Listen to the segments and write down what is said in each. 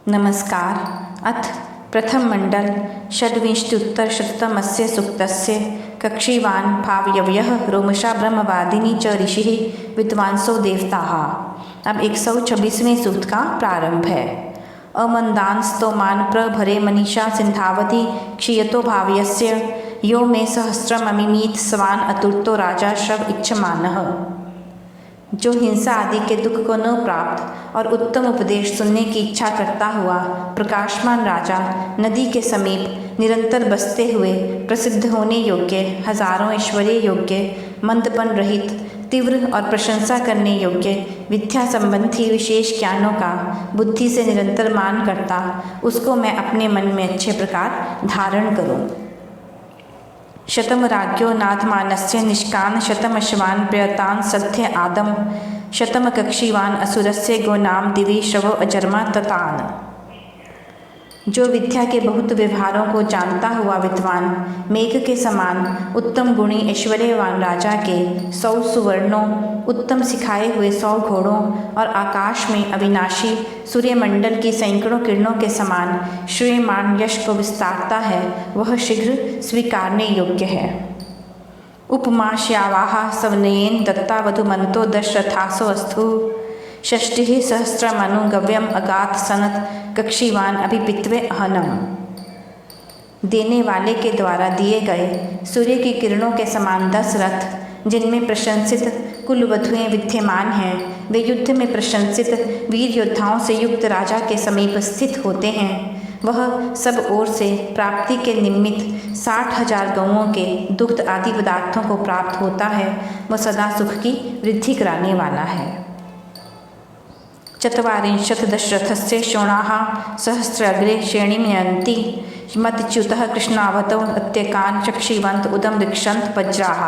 नमस्कार। अथ प्रथम मंडल षड्विंशत्युत्तरशततमस्य सूक्तस्य कक्षीवान् भावयवयः रोमशा ब्रह्मवादिनी च ऋषिः विद्वांसो देवताः। अब 126वें सूक्त का प्रारंभ है। अमन्दांस्तोमान प्रभरे मनीषा सिंधावती क्षीयतो भावयस्य यो मे सहस्रममिमीत स्वान अतुर्तो राजा शव इच्छमानः। जो हिंसा आदि के दुख को न प्राप्त और उत्तम उपदेश सुनने की इच्छा करता हुआ प्रकाशमान राजा नदी के समीप निरंतर बसते हुए प्रसिद्ध होने योग्य हजारों ऐश्वर्य योग्य मंदपन रहित तीव्र और प्रशंसा करने योग्य विद्या संबंधी विशेष ज्ञानों का बुद्धि से निरंतर मान करता, उसको मैं अपने मन में अच्छे प्रकार धारण करूं। शतम राज्ञो नाथमानस्य निष्कान शतमश्वान प्रयतान सत्य आदम शतम कक्षीवान असुरस्य गो नाम दिवि श्रवो अजर्मा ततान। जो विद्या के बहुत व्यवहारों को जानता हुआ विद्वान मेघ के समान उत्तम गुणी ऐश्वर्यवान राजा के 100 सुवर्णों उत्तम सिखाए हुए 100 घोड़ों और आकाश में अविनाशी सूर्यमंडल की सैकड़ों किरणों के समान श्रेयमान यश को विस्तारता है, वह शीघ्र स्वीकारने योग्य है। उपमा श्यावाहा सवनयेन दत्ता वधुमंतो दशरथासो अस्थु षष्टिः सहस्रमनुगव्यम अगात सनत कक्षीवान अभिपित्वे अहनम। देने वाले के द्वारा दिए गए सूर्य की किरणों के समान 10 रथ जिनमें प्रशंसित कुल वधुएं विद्यमान हैं, वे युद्ध में प्रशंसित वीर योद्धाओं से युक्त राजा के समीप स्थित होते हैं। वह सब ओर से प्राप्ति के निमित्त 60,000 गौओं के दुग्ध आदि पदार्थों को प्राप्त होता है। वह सदा सुख की वृद्धि कराने वाला है। चत्वारिंशत् दशरथस्य शोणाः सहस्राग्रे श्रेणीं यन्ति मदच्युतः कृष्णावतौ अत्यकान् चक्षीवन्त उदम ऋक्षन्त वज्राः।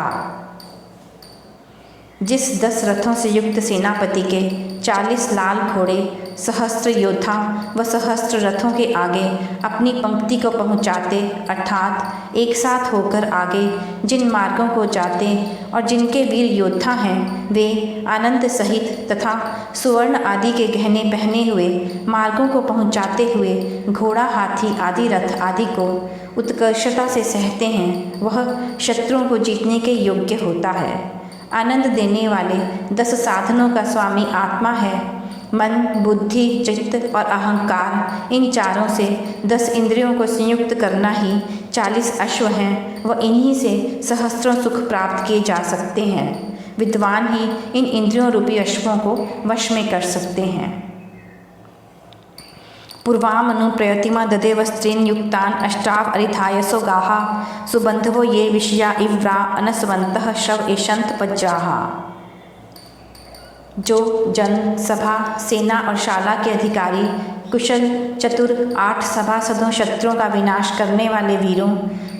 जिस 10 रथों से युक्त सेनापति के 40 लाल घोड़े सहस्त्र योद्धा व सहस्त्र रथों के आगे अपनी पंक्ति को पहुँचाते अर्थात एक साथ होकर आगे जिन मार्गों को जाते और जिनके वीर योद्धा हैं, वे आनंद सहित तथा सुवर्ण आदि के गहने पहने हुए मार्गों को पहुँचाते हुए घोड़ा हाथी आदि रथ आदि को उत्कर्षता से सहते हैं, वह शत्रुओं को जीतने के योग्य होता है। आनंद देने वाले 10 साधनों का स्वामी आत्मा है। मन, बुद्धि, चित्त और अहंकार, इन चारों से 10 इंद्रियों को संयुक्त करना ही 40 अश्व हैं व इन्हीं से सहस्त्रों सुख प्राप्त किए जा सकते हैं। विद्वान ही इन इंद्रियों रूपी अश्वों को वश में कर सकते हैं। पूर्वामनु प्रयतिमा ददे वस्त्रीन युक्तान अष्टाव अरिथायसो गाहा सुबंधवो ये विषया इव्रा अनस्वंतः शव एशंत पज्जाहा। जो जन, सभा, सेना और शाला के अधिकारी, कुशल, चतुर, 8 सभासदों शत्रुओं का विनाश करने वाले वीरों,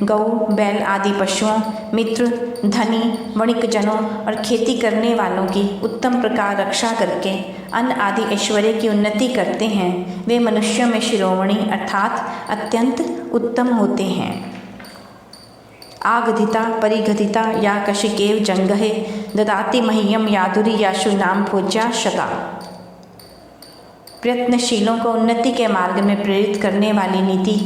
गौ, बैल आदि पशुओं, मित्र, धनी, वणिक जनों और खेती करने वालों की उत्तम प्रकार रक्षा करके अन्न आदि ऐश्वर्य की उन्नति करते हैं, वे मनुष्यों में शिरोमणि अर्थात अत्यंत उत्तम होते हैं। आगधिता परिगधिता या कशिकेव जंगहे ददाति मह्यम यादुरी याशु नाम भोज्या शता। प्रयत्नशीलों को उन्नति के मार्ग में प्रेरित करने वाली नीति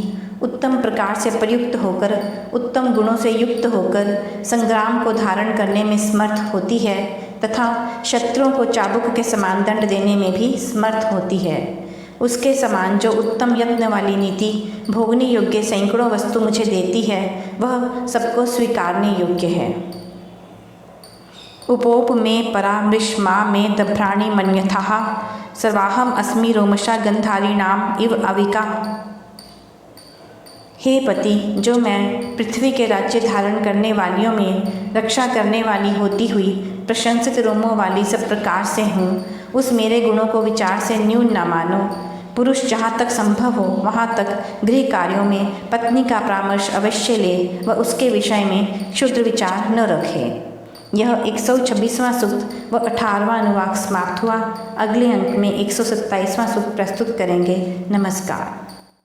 उत्तम प्रकार से प्रयुक्त होकर उत्तम गुणों से युक्त होकर संग्राम को धारण करने में समर्थ होती है तथा शत्रुओं को चाबुक के समान दंड देने में भी समर्थ होती है। उसके समान जो उत्तम यत्न वाली नीति भोगने योग्य सैकड़ों वस्तु मुझे देती है, वह सबको स्वीकारने योग्य है। उपोप में परामृश माँ में दभ्राणी मन्यथाः सर्वाहम अस्मि रोमशा गंधारीणाम इव अविका। हे पति, जो मैं पृथ्वी के राज्य धारण करने वालियों में रक्षा करने वाली होती हुई प्रशंसित रोमों वाली सब प्रकार से हूँ, उस मेरे गुणों को विचार से न्यून न मानो। पुरुष जहाँ तक संभव हो वहाँ तक गृह कार्यों में पत्नी का परामर्श अवश्य ले व उसके विषय में क्षुद्र विचार न रखे। यह 126वां सूक्त व 18वां अनुवाक समाप्त हुआ। अगले अंक में 127वां सूक्त प्रस्तुत करेंगे। नमस्कार।